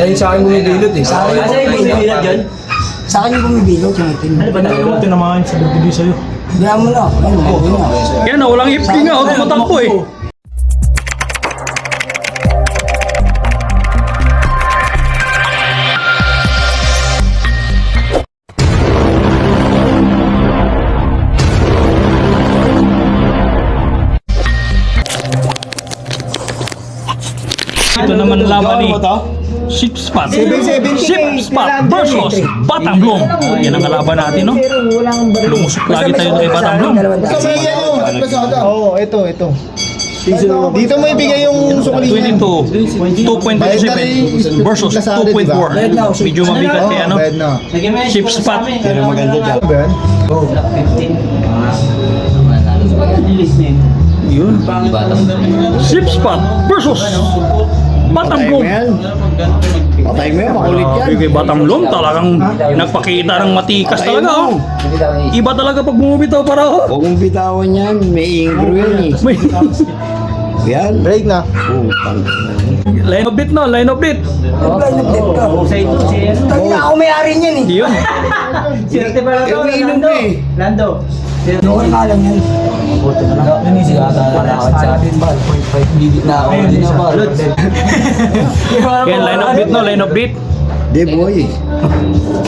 Ayun sa akin bumibilot eh. Sa akin yung bumibilot yun? Sa akin yung bumibilot yung itim. Ano ba naman yung tinamahan sa bibigay sa'yo? Diyan mo na. Ayun, ayun na. Yan na, walang hipki nga. Tumatakbo eh. Ito naman laban ni Ship Spot. Ship Spot versus Batanglong. Yan ang kalaban natin, no? Lumusok lagi tayo kay Batanglong. Oo, ito. Dito mo ibigay yung sukali 22, 2.27 versus 2.4. Medyo mabigat kaya, no? Ship Spot. Pero maganda job. Yun. Ship Spot versus Batanglong. Patay mo yan, makulit yan. Kay Batanglong talagang nagpakita ng matikas talaga, oh. Iba talaga pag bumubitaw para, oh. Huwag mong bitawan yan, may ingro yan eh. May Yan. Break na. line of beat, no? Line of beat. Tangina ako may-ari niyan eh. Yun. Sirte pala Yung inom ko eh. Lando. Doon nga lang yan. Nanisig ata lalakad sa atin ba? Bibit na ako din na ba? Yan, line of beat, no? Line of beat. Di boy.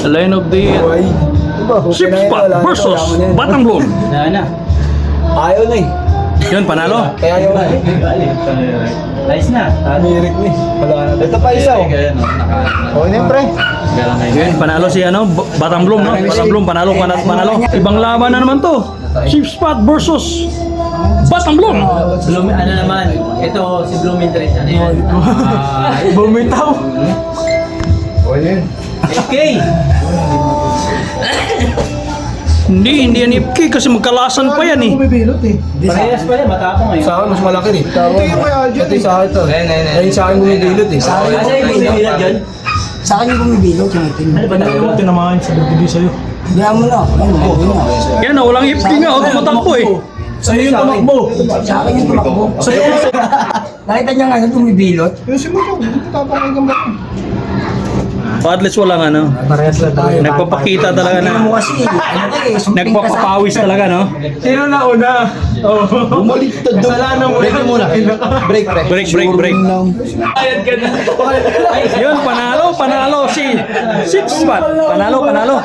Line of beat. Ship Spot versus Batanglong. Ayaw na eh. Yun, panalo. Kaya ayaw na eh. Nice na. Amirik na eh. Wala na. Ito pa isa oh. Oo na pre. Yun, panalo si ano, Batanglong, no? Batanglong, panalo. Ibang laban na naman to. Ship Spot versus Batanglong. Ano naman, ito si Blooming Trees. Ano yan? Bumitaw. Oo yun. AK! Hindi yan FK kasi magkalasan pa yan eh. Parehas pa yan, matapang ngayon. Sa akin mas malaki eh. Ito yung may audio. Ito yung sa akin to. Ayun sa akin bumibilot eh. Asa yung bumibilot yun? Sa akin yung bumibilot yung itim. Ano ba naman yung tinamahan sa bibigay sa'yo? Diyan mo na. Ayun, ayun na. Yan na, walang FK nga. Tumatakbo eh. Sa'yo yung tumakbo. Sa akin yung tumakbo. Nakita niya nga yung bumibilot. Yung simulo, tapang ang gamba. At least walang ano. Parehas na tayo. Nagpapakita talaga Tingnan mo na. kasi. Ano ka eh. sumping ka sa- Nagpapapawis talaga, no? Sino na una? Oh. Bumaliktad doon. Kasalanan mo Break yan. muna. Break. Break. Ayad ka na. Yun, panalo si Ship Spot. Panalo.